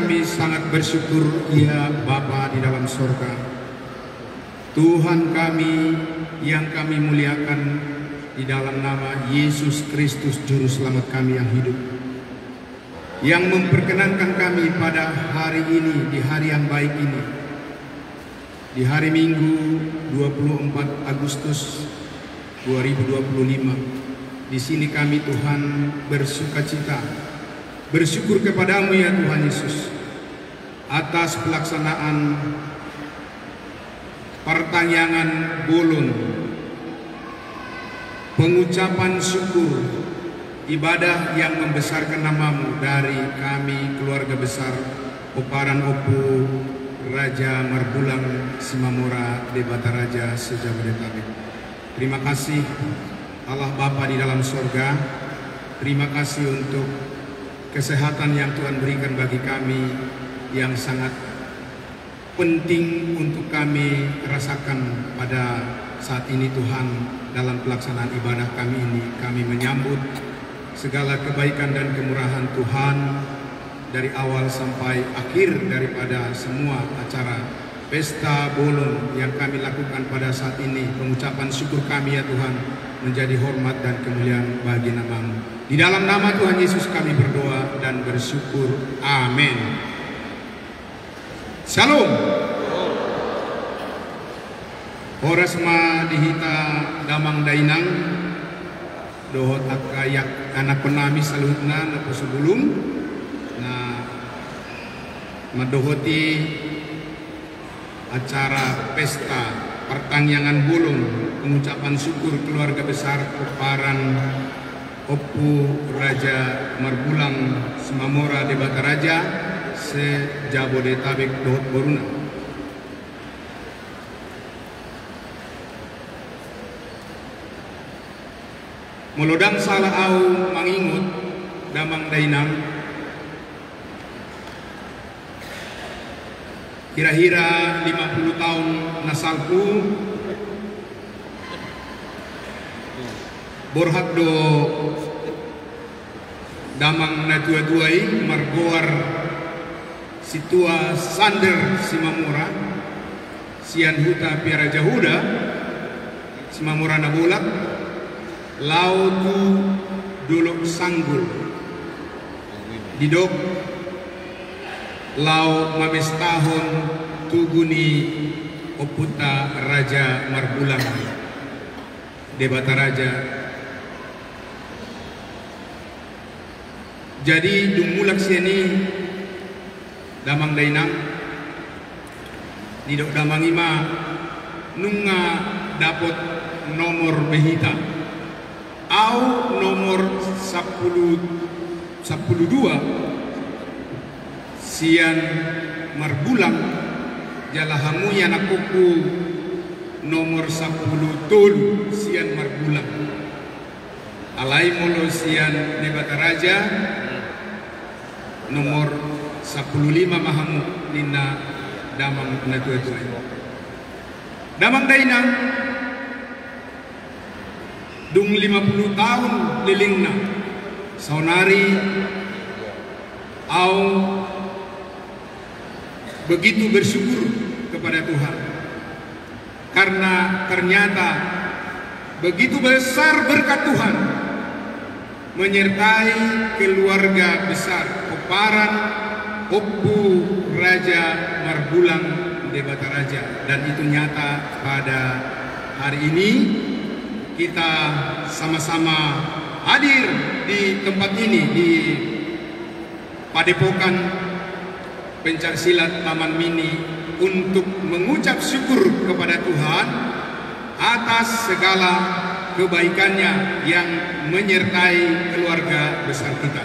kami sangat bersyukur, ya Bapa di dalam surga, Tuhan kami yang kami muliakan di dalam nama Yesus Kristus Juru Selamat kami yang hidup, yang memperkenankan kami pada hari ini, di hari yang baik ini, di hari Minggu 24 Agustus 2025. Di sini kami Tuhan bersukacita, bersyukur kepadamu ya Tuhan Yesus atas pelaksanaan pertanyaan Bolon, pengucapan syukur, ibadah yang membesarkan namamu dari kami keluarga besar Oparan Opu Raja Marbulang Simamora Debata Raja Sejabodetabek. Terima kasih Allah Bapa di dalam sorga. Terima kasih untuk kesehatan yang Tuhan berikan bagi kami, yang sangat penting untuk kami rasakan pada saat ini Tuhan. Dalam pelaksanaan ibadah kami ini, kami menyambut segala kebaikan dan kemurahan Tuhan dari awal sampai akhir daripada semua acara Pesta Bolon yang kami lakukan pada saat ini. Pengucapan syukur kami ya Tuhan menjadi hormat dan kemuliaan bagi namamu. Di dalam nama Tuhan Yesus kami berdoa dan bersyukur. Amin. Shalom. Horesma dihita damang dainang dohot akayak anak penami salutna na sebelum na madohoti acara pesta pertanyaan Bolon, pengucapan syukur keluarga besar Oparan Opu Raja Marbulang Simamora Debata Raja Sejabodetabek Dohot Boruna. Melodang salah au mangingut damang dainang kira-kira 50 tahun nasalku borhak do damang na dua-duai margoar situa sander Simamora sian huta piara jahuda Simamora na bolak lautu dulok sanggul didok lau mabes tahun tuguni Oputa Raja Marbulang Debata Raja. Jadi dumulak siani damang dainang didok damang ima nunga dapat nomor behita au nomor 12 sian Marbulang jalahamu yang akuku nomor 10 tul sian Marbulang alai molo sian Debata Raja nomor 15 mahamu nina damang na tua-tua damang dainang dung 50 tahun lilingna saunari au begitu bersyukur kepada Tuhan karena ternyata begitu besar berkat Tuhan menyertai keluarga besar Oparan Opu Raja Marbulang Debata Raja, dan itu nyata pada hari ini kita sama-sama hadir di tempat ini di Padepokan Pencak Silat Taman Mini untuk mengucap syukur kepada Tuhan atas segala kebaikannya yang menyertai keluarga besar kita.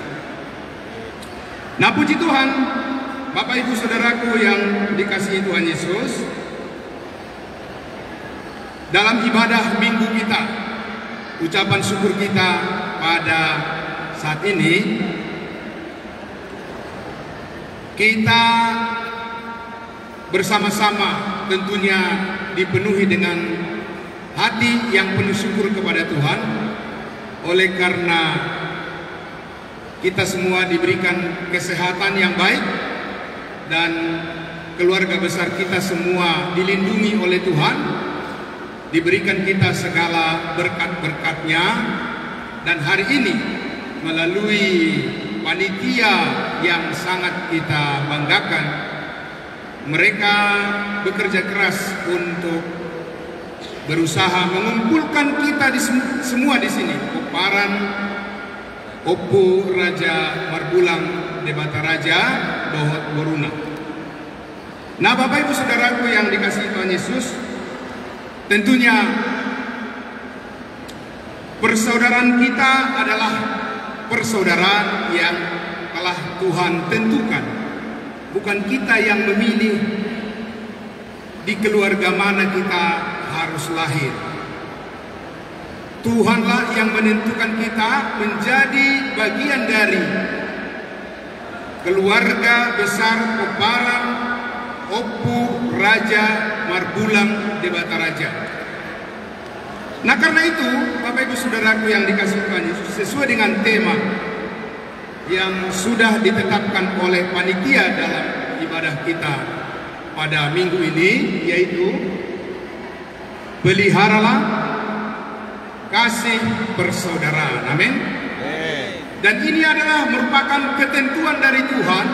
Nah, puji Tuhan, Bapak Ibu Saudaraku yang dikasihi Tuhan Yesus, dalam ibadah minggu kita, ucapan syukur kita pada saat ini, kita bersama-sama tentunya dipenuhi dengan hati yang penuh syukur kepada Tuhan, oleh karena kita semua diberikan kesehatan yang baik, dan keluarga besar kita semua dilindungi oleh Tuhan, diberikan kita segala berkat-berkatnya, dan hari ini melalui panitia yang sangat kita banggakan, mereka bekerja keras untuk berusaha mengumpulkan kita semua di sini, Oparan Opu Raja Marbulang Debata Raja Dohot Boruna. Nah, Bapak Ibu Saudaraku yang dikasihi Tuhan Yesus, tentunya persaudaraan kita adalah persaudaraan yang telah Tuhan tentukan. Bukan kita yang memilih di keluarga mana kita harus lahir. Tuhanlah yang menentukan kita menjadi bagian dari keluarga besar Oparan Opu Raja Marbulang Debata Raja. Nah, karena itu Bapak Ibu Saudaraku yang dikasihi Tuhan Yesus, sesuai dengan tema yang sudah ditetapkan oleh panitia dalam ibadah kita pada minggu ini, yaitu peliharalah kasih persaudaraan. Amin. Dan ini adalah merupakan ketentuan dari Tuhan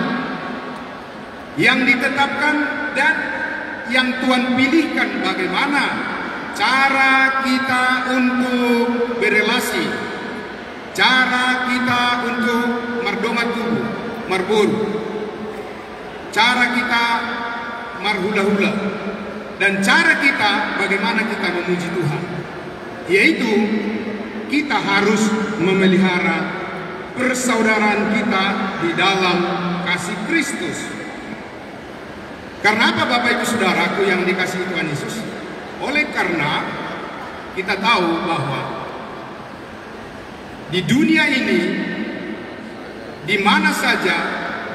yang ditetapkan dan yang Tuhan pilihkan bagaimana cara kita untuk berelasi, cara kita untuk mardoma tubuh, marbur, cara kita marhula-hula, dan cara kita bagaimana kita memuji Tuhan, yaitu kita harus memelihara persaudaraan kita di dalam kasih Kristus. Karena apa Bapak Ibu Saudaraku yang dikasihi Tuhan Yesus? Oleh karena kita tahu bahwa di dunia ini, di mana saja,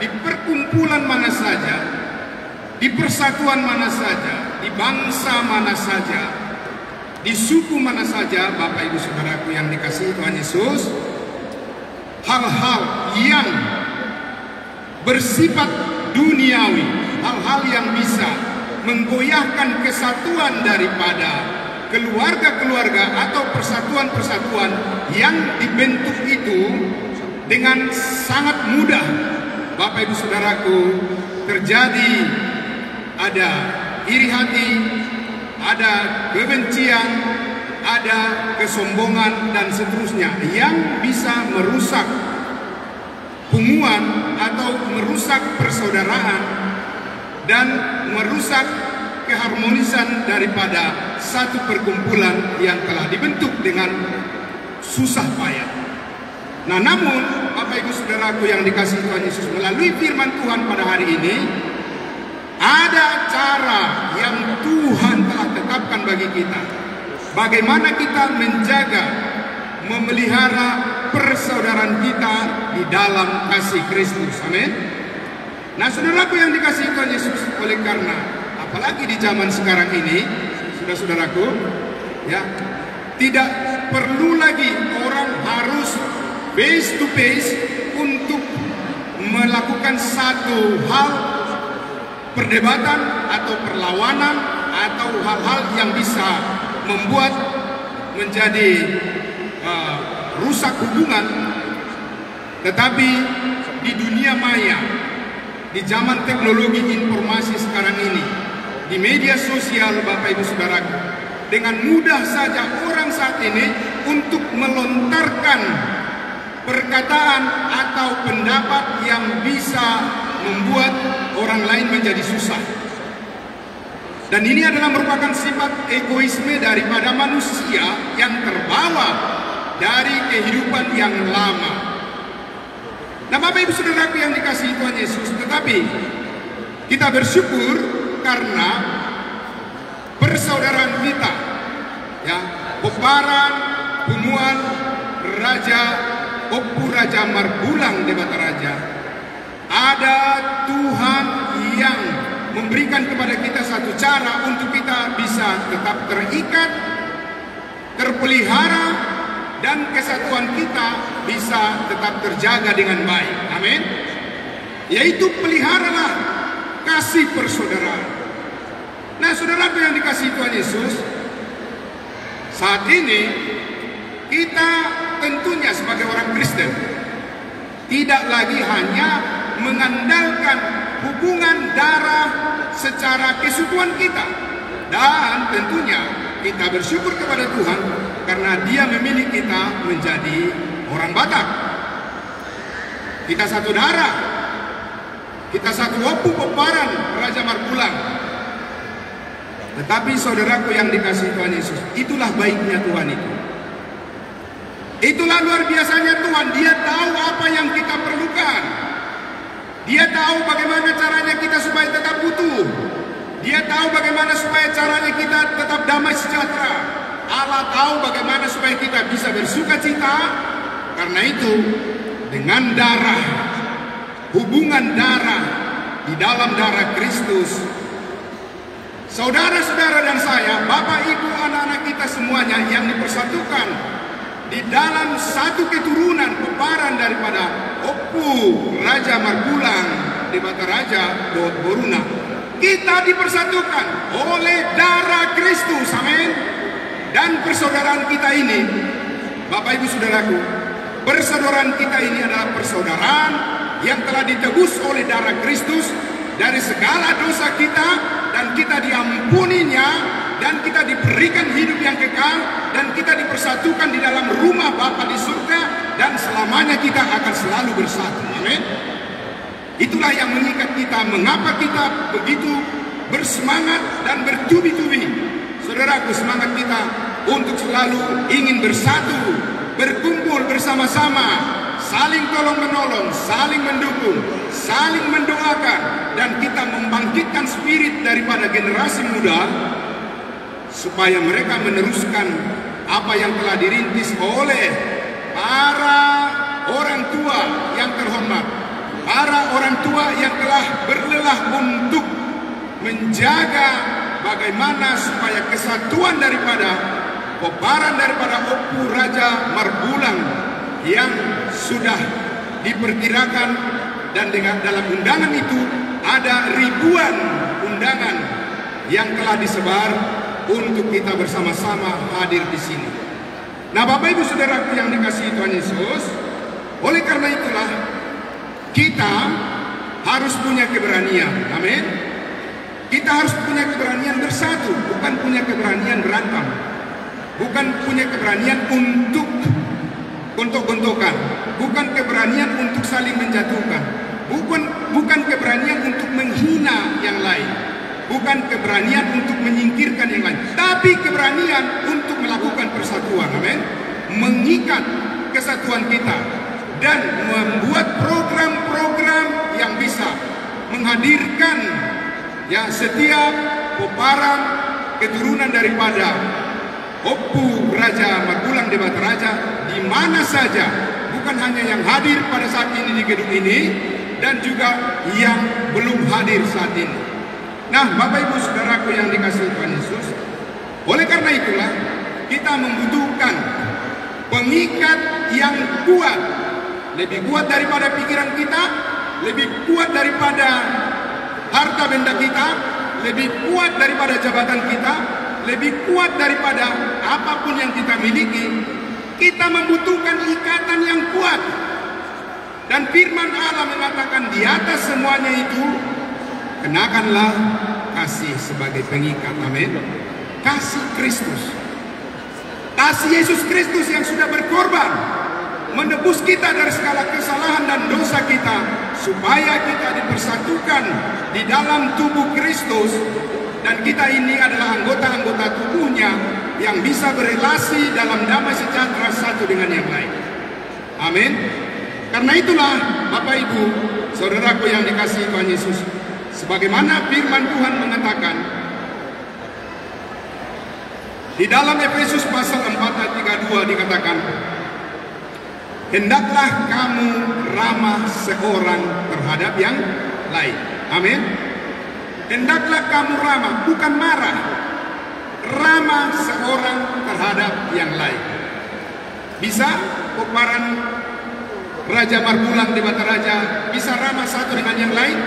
di perkumpulan mana saja, di persatuan mana saja, di bangsa mana saja, di suku mana saja, Bapak Ibu Saudaraku yang dikasihi Tuhan Yesus, hal-hal yang bersifat duniawi, hal-hal yang bisa menggoyahkan kesatuan daripada keluarga-keluarga atau persatuan-persatuan yang dibentuk itu dengan sangat mudah, Bapak Ibu Saudaraku, terjadi ada iri hati, ada kebencian, ada kesombongan dan seterusnya yang bisa merusak hubungan atau merusak persaudaraan dan merusak keharmonisan daripada satu perkumpulan yang telah dibentuk dengan susah payah. Nah, namun Bapak Ibu Saudaraku yang dikasihi Tuhan Yesus, melalui firman Tuhan pada hari ini ada cara yang Tuhan telah tetapkan bagi kita, bagaimana kita menjaga, memelihara persaudaraan kita di dalam kasih Kristus. Amin. Nah, saudaraku yang dikasihi Tuhan Yesus, oleh karena apalagi di zaman sekarang ini, saudara-saudaraku, ya, tidak perlu lagi orang harus face to face untuk melakukan satu hal perdebatan atau perlawanan atau hal-hal yang bisa membuat menjadi rusak hubungan. Tetapi di dunia maya, di zaman teknologi informasi sekarang ini, di media sosial, Bapak Ibu Saudaraku, dengan mudah saja orang saat ini untuk melontarkan perkataan atau pendapat yang bisa membuat orang lain menjadi susah. Dan ini adalah merupakan sifat egoisme daripada manusia yang terbawa dari kehidupan yang lama. Nah, Bapak Ibu Saudaraku yang dikasihi Tuhan Yesus, tetapi kita bersyukur karena persaudaraan kita, ya, Oparan Pumuan Raja Opu Raja Marbulang Debata Raja, ada Tuhan yang memberikan kepada kita satu cara untuk kita bisa tetap terikat, terpelihara, dan kesatuan kita bisa tetap terjaga dengan baik. Amin. Yaitu peliharalah kasih persaudaraan. Nah, saudaraku yang dikasihi Tuhan Yesus, saat ini kita tentunya sebagai orang Kristen tidak lagi hanya mengandalkan hubungan darah secara kesukuan kita, dan tentunya kita bersyukur kepada Tuhan karena Dia memilih kita menjadi orang Batak. Kita satu darah, kita satu Opu Peparan Raja Marbulang. Tetapi saudaraku yang dikasihi Tuhan Yesus, itulah baiknya Tuhan itu. Itulah luar biasanya Tuhan. Dia tahu apa yang kita perlukan. Dia tahu bagaimana caranya kita supaya tetap utuh. Dia tahu bagaimana supaya caranya kita tetap damai sejahtera. Allah tahu bagaimana supaya kita bisa bersuka cita. Karena itu, dengan darah, hubungan darah di dalam darah Kristus, saudara-saudara dan saya, Bapak Ibu, anak-anak kita semuanya yang dipersatukan di dalam satu keturunan peparan daripada Opu Raja Marbulang di Bataraja Boruna. Kita dipersatukan oleh darah Kristus, amin. Dan persaudaraan kita ini, Bapak Ibu Saudaraku, persaudaraan kita ini adalah persaudaraan yang telah ditebus oleh darah Kristus dari segala dosa kita, dan kita diampuninya, dan kita diberikan hidup yang kekal, dan kita dipersatukan di dalam rumah Bapa di surga, dan selamanya kita akan selalu bersatu, amin. Itulah yang mengikat kita, mengapa kita begitu bersemangat dan bertubi-tubi. Saudaraku, semangat kita untuk selalu ingin bersatu, berkumpul bersama-sama, saling tolong-menolong, saling mendukung, saling mendoakan, dan kita membangkitkan spirit daripada generasi muda supaya mereka meneruskan apa yang telah dirintis oleh para orang tua yang terhormat, para orang tua yang telah berlelah untuk menjaga bagaimana supaya kesatuan daripada peparan daripada Opu Raja Marbulang yang sudah diperkirakan, dan dengan dalam undangan itu ada ribuan undangan yang telah disebar untuk kita bersama-sama hadir di sini. Nah, Bapak Ibu Saudaraku yang dikasihi Tuhan Yesus, oleh karena itulah kita harus punya keberanian, amin. Kita harus punya keberanian bersatu, bukan punya keberanian berantem, bukan punya keberanian untuk gontok-gontokan, bukan keberanian untuk saling menjatuhkan, bukan keberanian untuk menghina yang lain, bukan keberanian untuk menyingkirkan yang lain, tapi keberanian untuk melakukan persatuan, amin. Mengikat kesatuan kita dan membuat program-program yang bisa menghadirkan ya setiap peparan keturunan daripada Opu Raja Marbulang di Bataraja di mana saja, bukan hanya yang hadir pada saat ini di gedung ini, dan juga yang belum hadir saat ini. Nah, Bapak Ibu Saudaraku yang dikasihi Tuhan Yesus, oleh karena itulah kita membutuhkan pengikat yang kuat, lebih kuat daripada pikiran kita, lebih kuat daripada harta benda kita, lebih kuat daripada jabatan kita, lebih kuat daripada apapun yang kita miliki. Kita membutuhkan ikatan yang kuat. Dan firman Allah mengatakan di atas semuanya itu, kenakanlah kasih sebagai pengikat, amin. Kasih Kristus, kasih Yesus Kristus yang sudah berkorban menebus kita dari segala kesalahan dan dosa kita, supaya kita dipersatukan di dalam tubuh Kristus, dan kita ini adalah anggota-anggota tubuhnya yang bisa berelasi dalam damai sejahtera satu dengan yang lain, amin. Karena itulah Bapak Ibu Saudaraku yang dikasihi Tuhan Yesus, sebagaimana firman Tuhan mengatakan di dalam Efesus pasal 4 ayat 32 dikatakan, hendaklah kamu ramah seorang terhadap yang lain, amin. Hendaklah kamu ramah, bukan marah, ramah seorang terhadap yang lain. Bisa peparan Raja Marbulang di Bataraja bisa ramah satu dengan yang lain?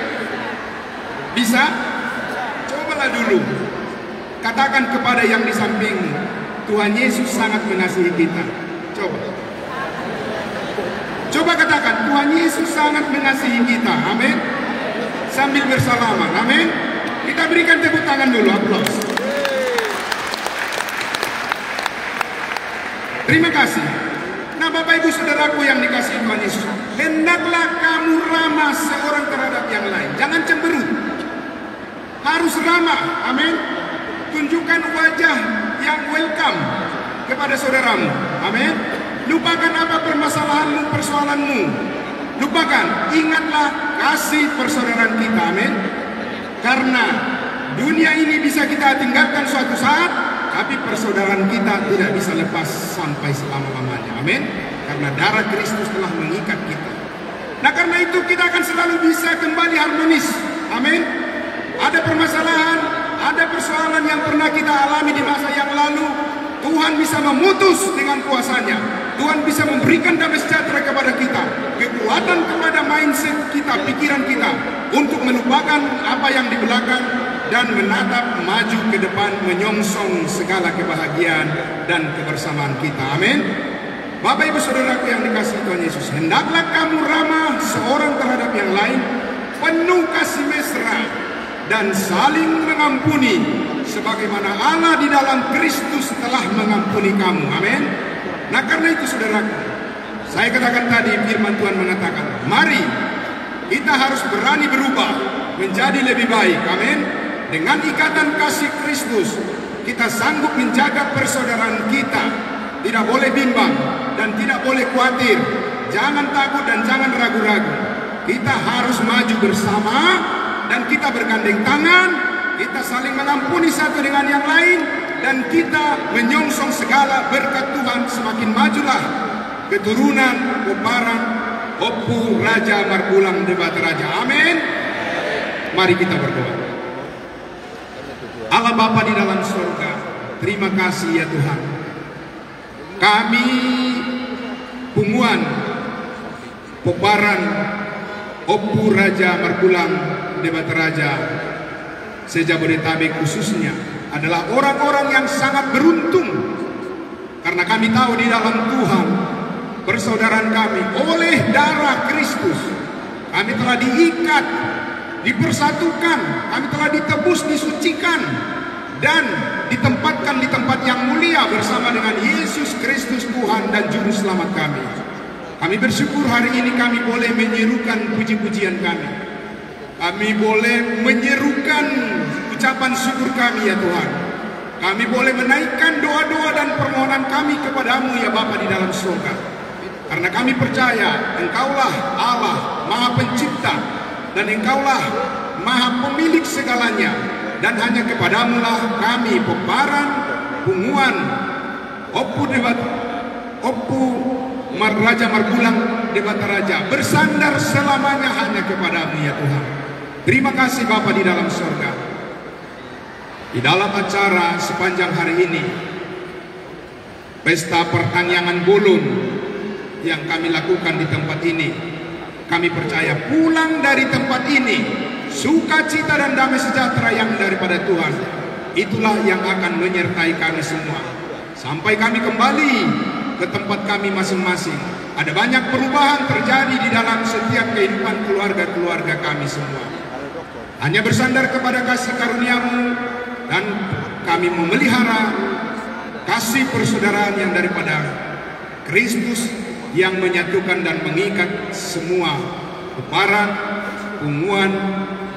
Bisa? Cobalah dulu. Katakan kepada yang di sampingmu, Tuhan Yesus sangat mengasihi kita. Coba. Coba katakan, Tuhan Yesus sangat mengasihi kita. Amin. Sambil bersalaman. Amin. Kita berikan tepuk tangan dulu, aplaus. Terima kasih. Nah, Bapak Ibu Saudaraku yang dikasihi Tuhan Yesus, hendaklah kamu ramah seorang terhadap yang lain. Jangan cemberut. Harus ramah. Amin. Tunjukkan wajah yang welcome kepada saudaramu. Amin. Lupakan apa permasalahanmu, persoalanmu. Lupakan. Ingatlah kasih persaudaraan kita. Amin. Karena dunia ini bisa kita tinggalkan suatu saat, tapi persaudaraan kita tidak bisa lepas sampai selama-lamanya. Amin. Karena darah Kristus telah mengikat kita. Nah, karena itu kita akan selalu bisa kembali harmonis. Amin. Ada permasalahan, ada persoalan yang pernah kita alami di masa yang lalu, Tuhan bisa memutus dengan kuasanya. Tuhan bisa memberikan damai sejahtera kepada kita, kekuatan kepada mindset kita, pikiran kita, untuk melupakan apa yang di belakang dan menatap maju ke depan, menyongsong segala kebahagiaan dan kebersamaan kita. Amin. Bapak Ibu Saudaraku yang dikasihi Tuhan Yesus, hendaklah kamu ramah seorang terhadap yang lain, penuh kasih mesra dan saling mengampuni, sebagaimana Allah di dalam Kristus telah mengampuni kamu. Amin. Nah, karena itu saudaraku, saya katakan tadi, firman Tuhan mengatakan, mari kita harus berani berubah menjadi lebih baik. Amin. Dengan ikatan kasih Kristus, kita sanggup menjaga persaudaraan kita. Tidak boleh bimbang dan tidak boleh khawatir. Jangan takut dan jangan ragu-ragu. Kita harus maju bersama dan kita bergandeng tangan. Kita saling mengampuni satu dengan yang lain, dan kita menyongsong segala berkat Tuhan. Semakin majulah keturunan Oparan Opu Raja Marbulang Debata Raja. Amin. Mari kita berdoa. Allah Bapa di dalam surga, terima kasih ya Tuhan. Kami Punguan Oparan Opu Raja Marbulang Debata Raja se-Jabodetabek khususnya adalah orang-orang yang sangat beruntung, karena kami tahu di dalam Tuhan persaudaraan kami oleh darah Kristus, kami telah diikat, dipersatukan, kami telah ditebus, disucikan, dan ditempatkan di tempat yang mulia bersama dengan Yesus Kristus Tuhan dan Juru Selamat kami. Kami bersyukur hari ini kami boleh menyerukan puji-pujian kami. Kami boleh menyerukan ucapan syukur kami ya Tuhan. Kami boleh menaikkan doa-doa dan permohonan kami kepadamu ya Bapa di dalam surga. Karena kami percaya Engkaulah Allah Maha Pencipta, dan Engkaulah Maha Pemilik segalanya. Dan hanya kepadamu lah kami Oparan Punguan Opu Raja Marbulang Debata Raja bersandar selamanya hanya kepadamu ya Tuhan. Terima kasih Bapa di dalam surga. Di dalam acara sepanjang hari ini, pesta pertangyangan Bolon yang kami lakukan di tempat ini, kami percaya pulang dari tempat ini sukacita dan damai sejahtera yang daripada Tuhan, itulah yang akan menyertai kami semua sampai kami kembali ke tempat kami masing-masing. Ada banyak perubahan terjadi di dalam setiap kehidupan keluarga-keluarga kami semua. Hanya bersandar kepada kasih karunia-Mu, dan kami memelihara kasih persaudaraan yang daripada Kristus yang menyatukan dan mengikat semua Oparan Punguan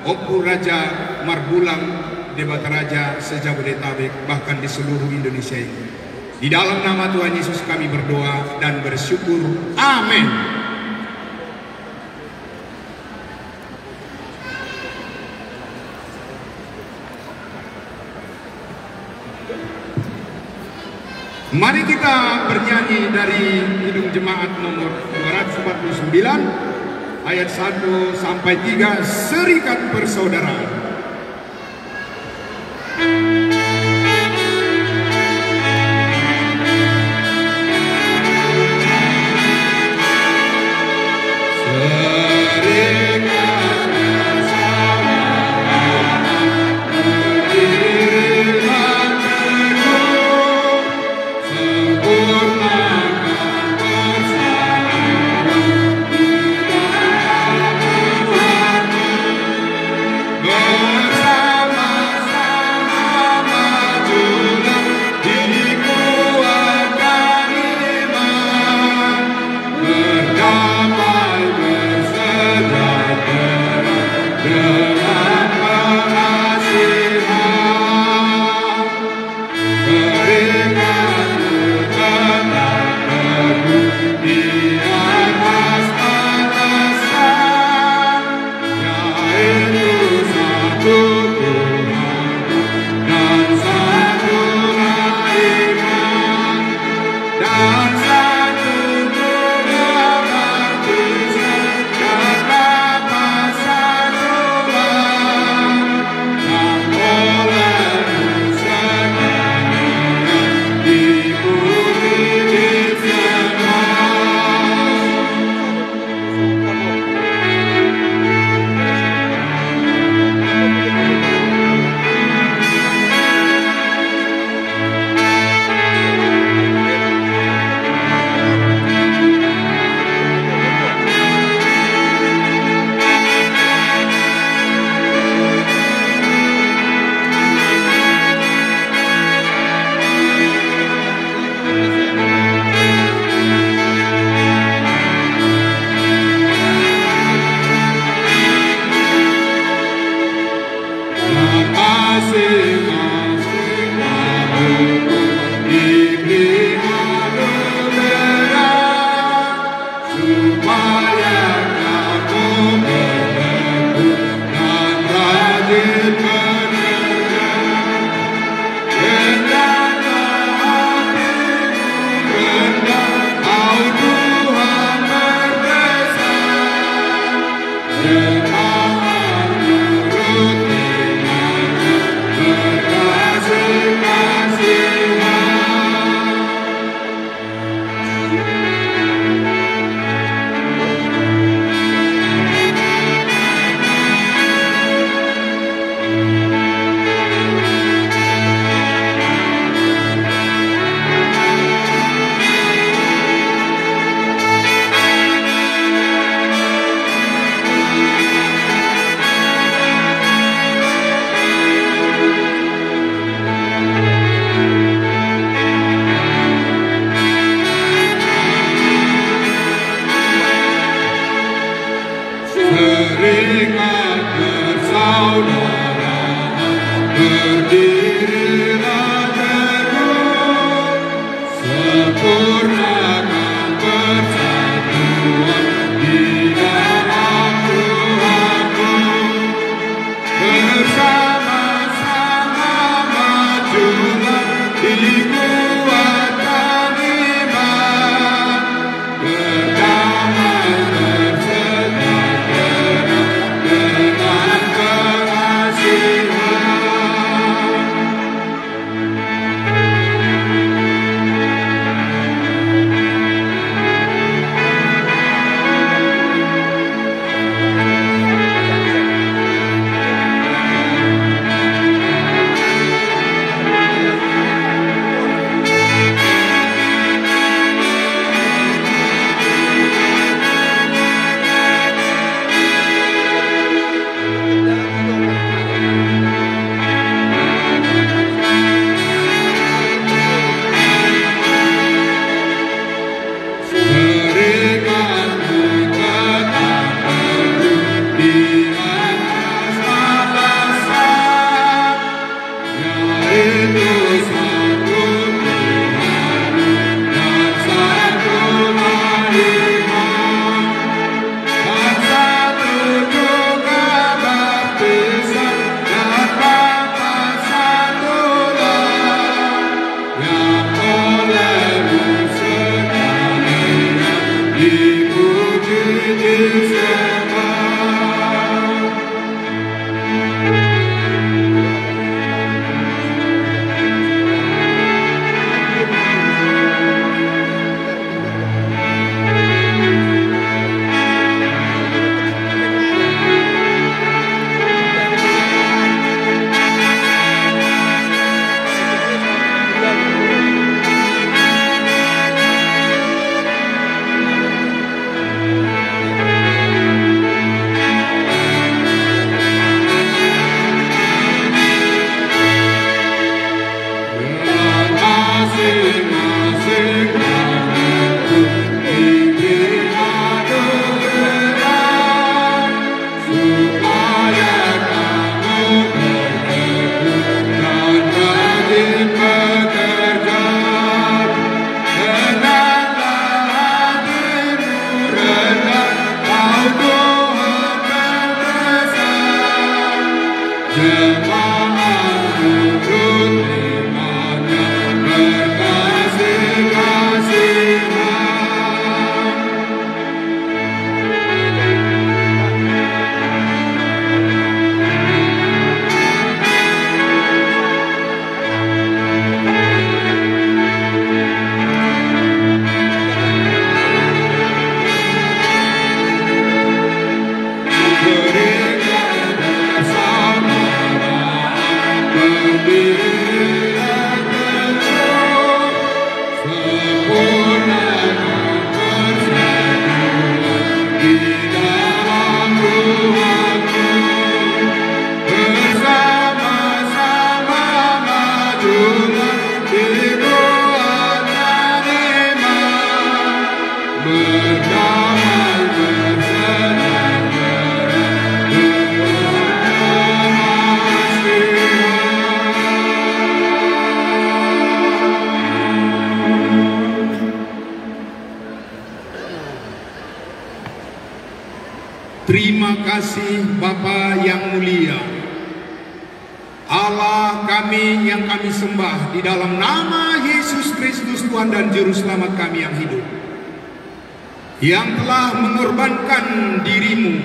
Opu Raja Marbulang Debata Raja se-Jabodetabek, bahkan di seluruh Indonesia ini. Di dalam nama Tuhan Yesus kami berdoa dan bersyukur. Amin. Mari kita bernyanyi dari Kidung Jemaat nomor 249 ayat 1 sampai 3, Serikat Persaudaraan. Serikat Persaudaraan Terima kasih Bapa yang mulia, Allah kami yang kami sembah di dalam nama Yesus Kristus Tuhan dan Juru Selamat kami yang hidup, yang telah mengorbankan dirimu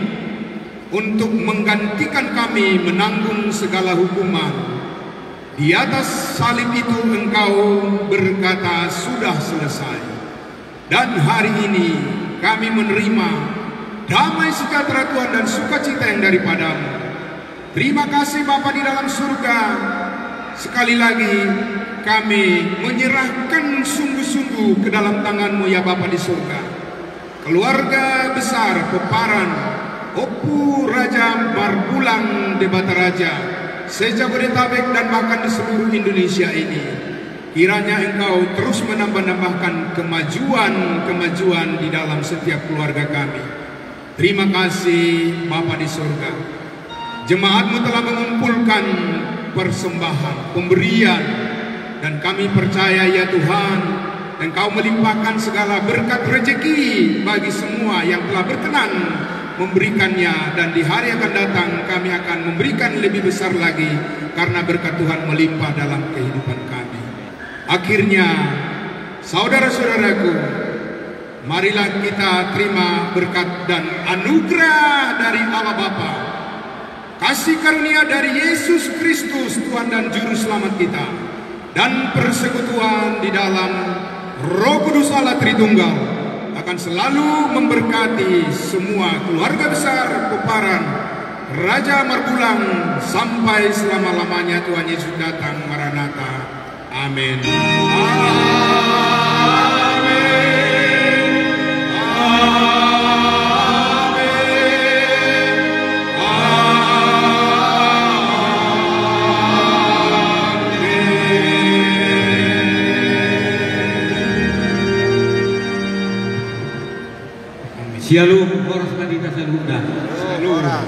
untuk menggantikan kami menanggung segala hukuman. Di atas salib itu Engkau berkata, sudah selesai. Dan hari ini kami menerima damai sejahtera Tuhan dan sukacita yang daripadamu. Terima kasih Bapa di dalam surga. Sekali lagi kami menyerahkan sungguh-sungguh ke dalam tangan-Mu ya Bapa di surga. Keluarga besar Peparan Opu Raja Marbulang de Bataraja, se-Jabodetabek dan bahkan di seluruh Indonesia ini, kiranya Engkau terus menambah-nambahkan kemajuan di dalam setiap keluarga kami. Terima kasih Bapa di surga. Jemaat-Mu telah mengumpulkan persembahan, pemberian, dan kami percaya ya Tuhan, Engkau melimpahkan segala berkat rezeki bagi semua yang telah berkenan memberikannya, dan di hari akan datang kami akan memberikan lebih besar lagi karena berkat Tuhan melimpah dalam kehidupan kami. Akhirnya, saudara-saudaraku, marilah kita terima berkat dan anugerah dari Allah Bapa, kasih karunia dari Yesus Kristus Tuhan dan Juru Selamat kita, dan persekutuan di dalam Roh Kudus Allah Tritunggal akan selalu memberkati semua keluarga besar Peparan Raja Marbulang sampai selama-lamanya Tuhan Yesus datang. Maranatha. Amin. Shalom, horas kadita salunda. Shalom.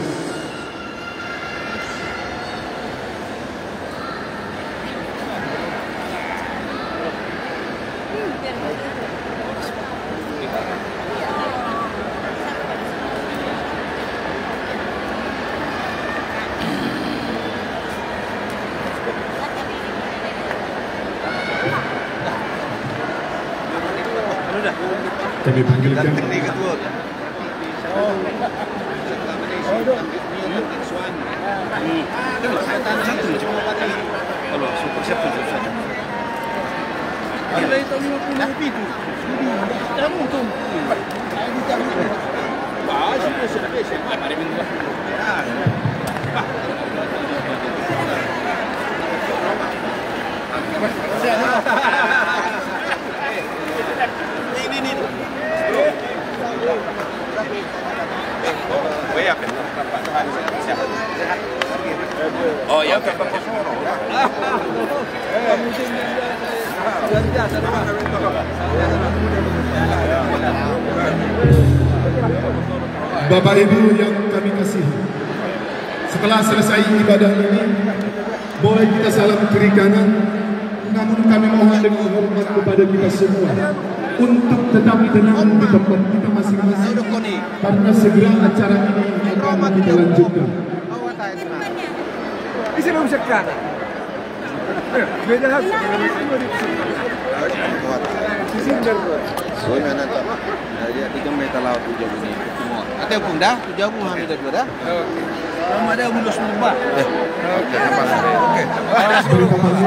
Kami panggilkan Oh ya, oke. Bapak Ibu yang kami kasihi, setelah selesai ibadah ini, boleh kita salam kiri kanan, namun kami mohon dengan hormat kepada kita semua untuk tetap tenang di tempat kita masing-masing, karena segera acara ini akan kita lanjutkan. Bisa memusyakan. Beda hati. Sisi benar. Soy mana tu? Dia tiga meter laut tujuh ini. Semua. Ada pun dah, tujuh pun hamil dah dua dah. Kamu ada mulus lumba. Okey, apa? Okey. Beri kepada